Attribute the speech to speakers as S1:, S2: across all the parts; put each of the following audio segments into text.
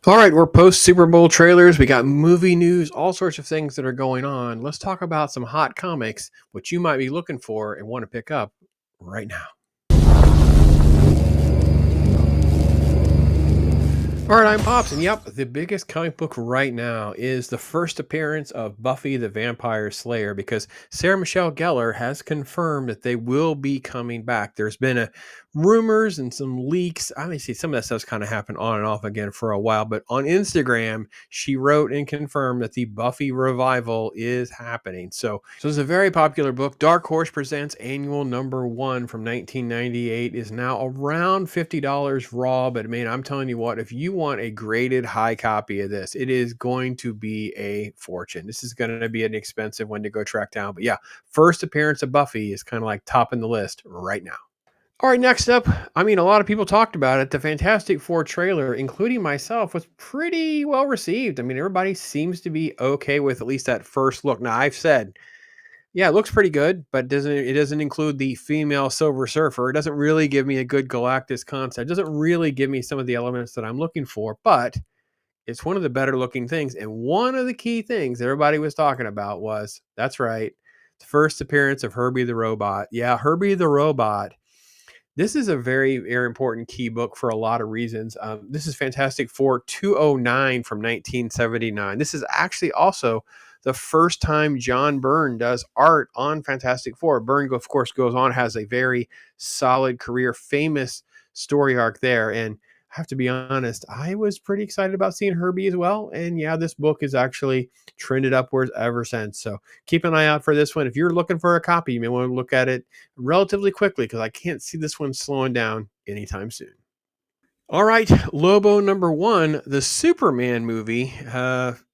S1: All right, we're post Super Bowl trailers. We got movie news, all sorts of things that are going on. Let's talk about some hot comics, what you might be looking for and want to pick up right now. All right, I'm Pops, and yep, the biggest comic book right now is the first appearance of Buffy the Vampire Slayer because Sarah Michelle Gellar has confirmed that they will be coming back. There's been rumors and some leaks. Obviously, some of that stuff's kind of happened on and off again for a while, but on Instagram, she wrote and confirmed that the Buffy revival is happening. So it's a very popular book. Dark Horse Presents Annual Number 1 from 1998 is now around $50 raw, but man, I'm telling you what, if you want a graded high copy of this, it is going to be a fortune. This is going to be an expensive one to go track down. But yeah, first appearance of Buffy is kind of like topping the list right now. All right, next up, a lot of people talked about it. The Fantastic Four trailer, including myself, was pretty well received. Everybody seems to be okay with at least that first look. Now, I've said, yeah, it looks pretty good, but it doesn't include the female Silver Surfer. It doesn't really give me a good Galactus concept. It doesn't really give me some of the elements that I'm looking for, but it's one of the better looking things. And one of the key things everybody was talking about was, that's right, the first appearance of Herbie the Robot. Yeah, Herbie the Robot. This is a very, very important key book for a lot of reasons. This is Fantastic Four 209 from 1979. This is actually also the first time John Byrne does art on Fantastic Four. Byrne, of course, goes on, has a very solid career, famous story arc there. And I have to be honest, I was pretty excited about seeing Herbie as well. And yeah, this book is actually trended upwards ever since. So keep an eye out for this one. If you're looking for a copy, you may want to look at it relatively quickly because I can't see this one slowing down anytime soon. All right, Lobo number one, the Superman movie,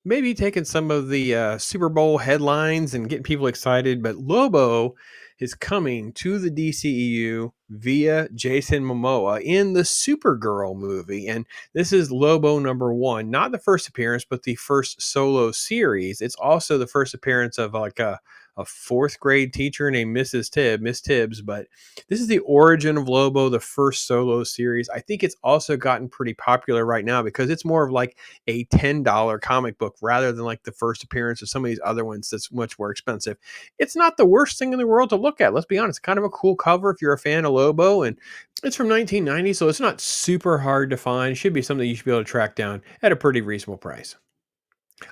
S1: maybe taking some of the Super Bowl headlines and getting people excited, but Lobo is coming to the DCEU via Jason Momoa in the Supergirl movie. And this is Lobo number one, not the first appearance, but the first solo series. It's also the first appearance of like a fourth grade teacher named Miss Tibbs, but this is the origin of Lobo, the first solo series. I think it's also gotten pretty popular right now because it's more of like a $10 comic book rather than like the first appearance of some of these other ones that's much more expensive. It's not the worst thing in the world to look at. Let's be honest, kind of a cool cover if you're a fan of Lobo, and it's from 1990, so it's not super hard to find. It should be something you should be able to track down at a pretty reasonable price.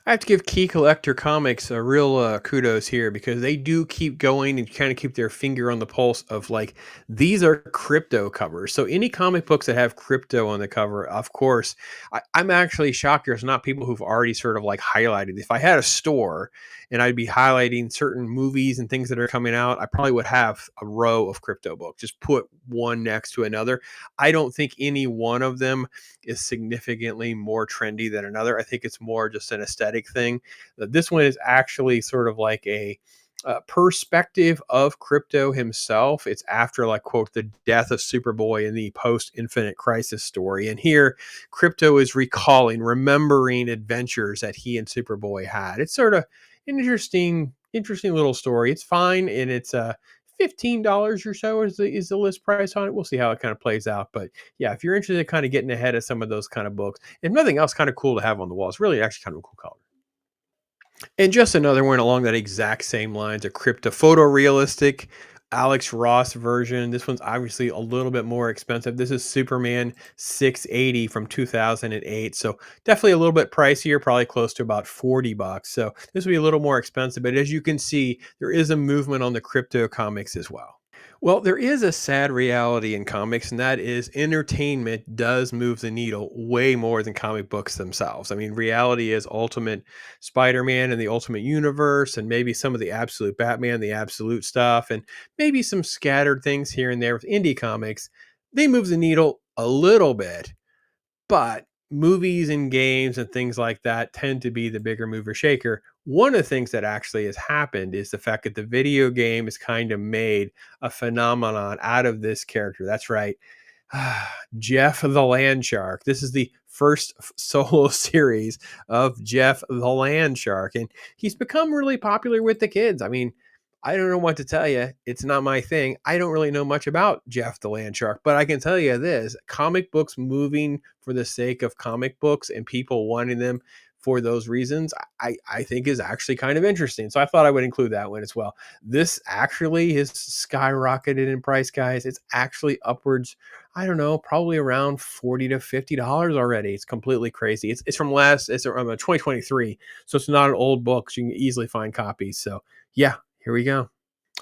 S1: I have to give Key Collector Comics a real kudos here because they do keep going and kind of keep their finger on the pulse of like, these are Krypto covers. So any comic books that have Krypto on the cover, of course, I'm actually shocked there's not people who've already sort of like highlighted. If I had a store and I'd be highlighting certain movies and things that are coming out, I probably would have a row of Krypto books, just put one next to another. I don't think any one of them is significantly more trendy than another. I think it's more just an aesthetic thing. This one is actually sort of like a perspective of Krypto himself. It's after, like, quote, the death of Superboy in the post Infinite Crisis story. And here, Krypto is remembering adventures that he and Superboy had. It's sort of an interesting little story. It's fine, and it's $15 or so is the list price on it. We'll see how it kind of plays out. But yeah, if you're interested in kind of getting ahead of some of those kind of books, and nothing else kind of cool to have on the wall, it's really actually kind of a cool color. And just another one along that exact same lines, a crypto photorealistic Alex Ross version. This one's obviously a little bit more expensive. This is Superman 680 from 2008. So definitely a little bit pricier, probably close to about $40. So this will be a little more expensive. But as you can see, there is a movement on the crypto comics as well. Well, there is a sad reality in comics, and that is entertainment does move the needle way more than comic books themselves. Reality is Ultimate Spider Man and the Ultimate Universe, and maybe some of the Absolute Batman, the Absolute stuff, and maybe some scattered things here and there with indie comics. They move the needle a little bit, but movies and games and things like that tend to be the bigger mover shaker. One of the things that actually has happened is the fact that the video game has kind of made a phenomenon out of this character. That's right. Jeff the Landshark. This is the first solo series of Jeff the Landshark, and he's become really popular with the kids. I don't know what to tell you. It's not my thing. I don't really know much about Jeff the Landshark, but I can tell you this: comic books moving for the sake of comic books and people wanting them for those reasons, I think is actually kind of interesting. So I thought I would include that one as well. This actually has skyrocketed in price, guys. It's actually upwards, I don't know, probably around $40 to $50 already. It's completely crazy. It's from 2023, so it's not an old book. So you can easily find copies. So yeah, here we go.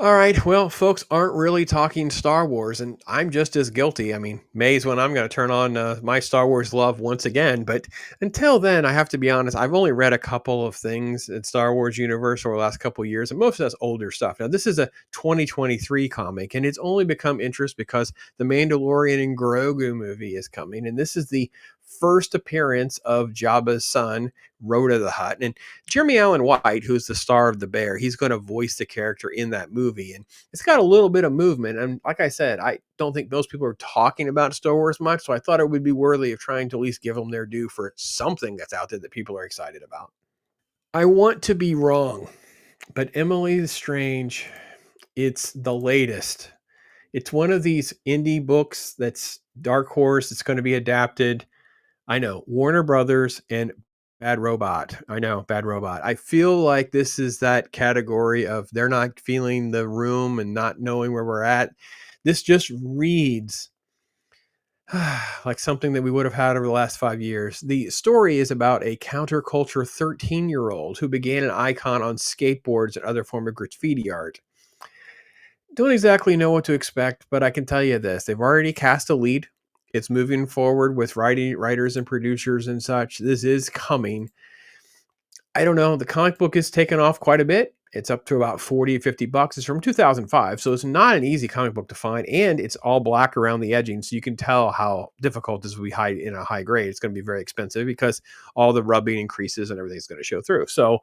S1: All right. Well, folks aren't really talking Star Wars, and I'm just as guilty. I mean, May's when I'm going to turn on my Star Wars love once again. But until then, I have to be honest, I've only read a couple of things in Star Wars universe over the last couple of years, and most of that's older stuff. Now, this is a 2023 comic, and it's only become interest because the Mandalorian and Grogu movie is coming, and this is the first appearance of Jabba's son, Rhoda the Hutt. And Jeremy Allen White, who's the star of The Bear, he's going to voice the character in that movie. And it's got a little bit of movement. And like I said, I don't think those people are talking about Star Wars much. So I thought it would be worthy of trying to at least give them their due for something that's out there that people are excited about. I want to be wrong, but Emily the Strange, it's the latest. It's one of these indie books that's Dark Horse. It's going to be adapted. I know, Warner Brothers and Bad Robot. I know, Bad Robot. I feel like this is that category of they're not feeling the room and not knowing where we're at. This just reads like something that we would have had over the last 5 years. The story is about a counterculture 13-year-old who began an icon on skateboards and other form of graffiti art. Don't exactly know what to expect, but I can tell you this. They've already cast a lead. It's moving forward with writers and producers and such. This is coming. I don't know. The comic book is taken off quite a bit. It's up to about 40 $50. It's from 2005. So it's not an easy comic book to find. And it's all black around the edging. So you can tell how difficult this will be in a high grade. It's going to be very expensive because all the rubbing and creases and everything's going to show through. So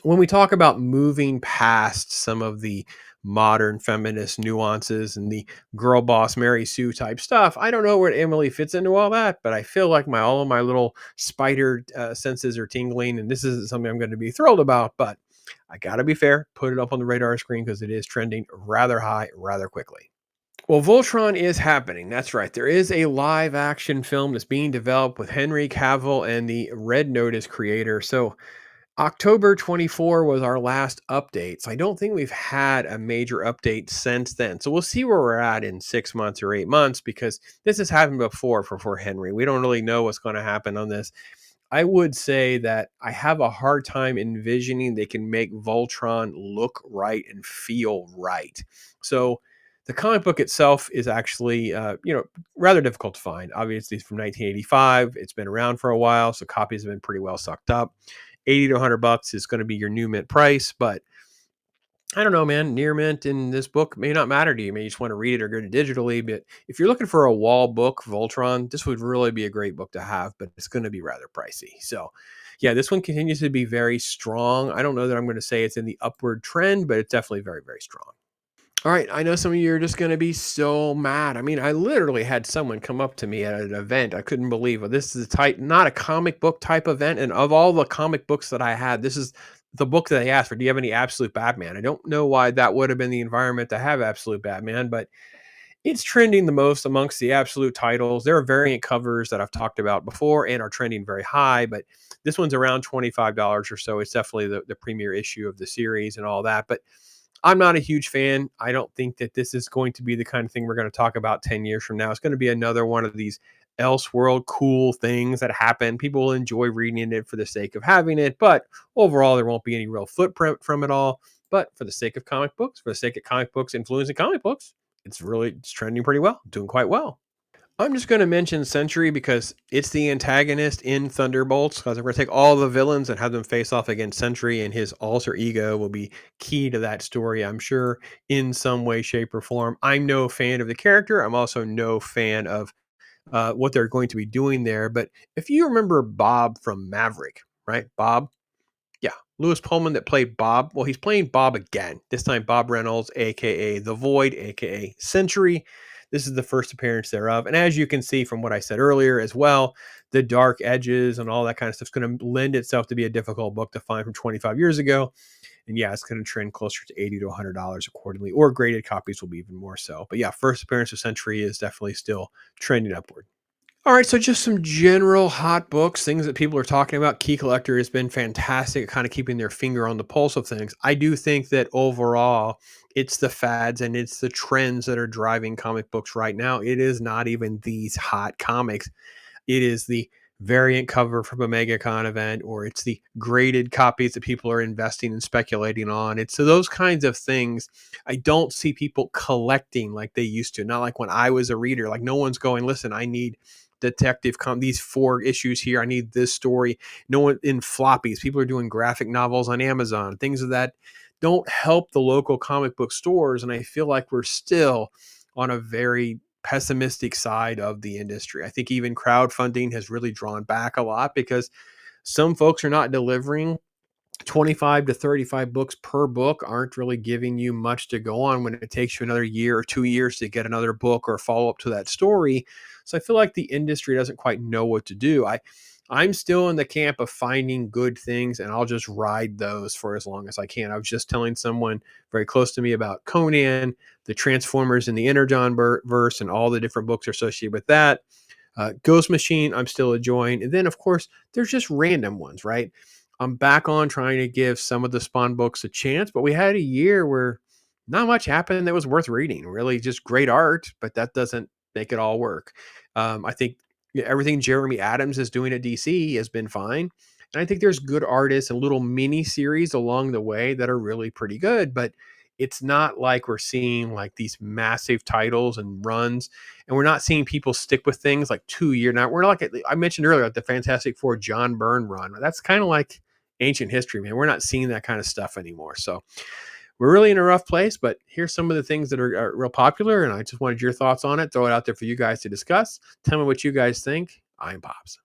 S1: when we talk about moving past some of the modern feminist nuances and the girl boss Mary Sue type stuff, I don't know where Emily fits into all that, but I feel like all of my little spider senses are tingling, and this isn't something I'm going to be thrilled about. But I got to be fair, put it up on the radar screen because it is trending rather high, rather quickly. Well, Voltron is happening. That's right. There is a live action film that's being developed with Henry Cavill and the Red Notice creator. So October 24 was our last update. So I don't think we've had a major update since then. So we'll see where we're at in 6 months or 8 months because this has happened before for Henry. We don't really know what's going to happen on this. I would say that I have a hard time envisioning they can make Voltron look right and feel right. So the comic book itself is actually, rather difficult to find. Obviously, it's from 1985. It's been around for a while, so copies have been pretty well sucked up. 80 to $100 is going to be your new mint price, but I don't know, man. Near mint in this book may not matter to you. Maybe you just want to read it or get it digitally. But if you're looking for a wall book, Voltron, this would really be a great book to have, but it's going to be rather pricey. So, yeah, this one continues to be very strong. I don't know that I'm going to say it's in the upward trend, but it's definitely very, very strong. All right, I know some of you are just going to be so mad. I mean, I literally had someone come up to me at an event. I couldn't believe it. This is not a comic book type event. And of all the comic books that I had, this is the book that they asked for. Do you have any Absolute Batman? I don't know why that would have been the environment to have Absolute Batman, but it's trending the most amongst the Absolute titles. There are variant covers that I've talked about before and are trending very high, but this one's around $25 or so. It's definitely the premier issue of the series and all that. But I'm not a huge fan. I don't think that this is going to be the kind of thing we're going to talk about 10 years from now. It's going to be another one of these elseworld cool things that happen. People will enjoy reading it for the sake of having it, but overall, there won't be any real footprint from it all. But for the sake of comic books, for the sake of comic books influencing comic books, it's trending pretty well, doing quite well. I'm just going to mention Sentry because it's the antagonist in Thunderbolts. Because we're going to take all the villains and have them face off against Sentry, and his alter ego will be key to that story, I'm sure, in some way, shape, or form. I'm no fan of the character. I'm also no fan of what they're going to be doing there. But if you remember Bob from Maverick, right? Bob, yeah, Lewis Pullman that played Bob. Well, he's playing Bob again. This time, Bob Reynolds, aka The Void, aka Sentry. This is the first appearance thereof. And as you can see from what I said earlier as well, the dark edges and all that kind of stuff is going to lend itself to be a difficult book to find from 25 years ago. And yeah, it's going to trend closer to $80 to $100 accordingly, or graded copies will be even more so. But yeah, first appearance of Century is definitely still trending upward. All right, so just some general hot books, things that people are talking about. Key Collector has been fantastic at kind of keeping their finger on the pulse of things. I do think that overall, it's the fads and it's the trends that are driving comic books right now. It is not even these hot comics. It is the variant cover from a MegaCon event, or it's the graded copies that people are investing and speculating on. It's those kinds of things. I don't see people collecting like they used to. Not like when I was a reader. Like no one's going, listen, I need these 4 issues here. I need this story. No one in floppies. People are doing graphic novels on Amazon, things of that don't help the local comic book stores. And I feel like we're still on a very pessimistic side of the industry. I think even crowdfunding has really drawn back a lot because some folks are not delivering. 25 to 35 books per book aren't really giving you much to go on when it takes you another year or 2 years to get another book or follow up to that story. So I feel like the industry doesn't quite know what to do. I'm still in the camp of finding good things and I'll just ride those for as long as I can. I was just telling someone very close to me about Conan, the Transformers and the Energon verse, and all the different books associated with that. Ghost Machine, I'm still enjoying. And then, of course, there's just random ones, right? I'm back on trying to give some of the Spawn books a chance, but we had a year where not much happened that was worth reading. Really, just great art, but that doesn't make it all work. I think everything Jeremy Adams is doing at DC has been fine. And I think there's good artists and little mini series along the way that are really pretty good, but it's not like we're seeing like these massive titles and runs, and we're not seeing people stick with things like 2 year. Now we're not like I mentioned earlier, like the Fantastic Four John Byrne run. That's kind of like ancient history, man. We're not seeing that kind of stuff anymore. So we're really in a rough place, but here's some of the things that are real popular. And I just wanted your thoughts on it. Throw it out there for you guys to discuss. Tell me what you guys think. I'm Pops.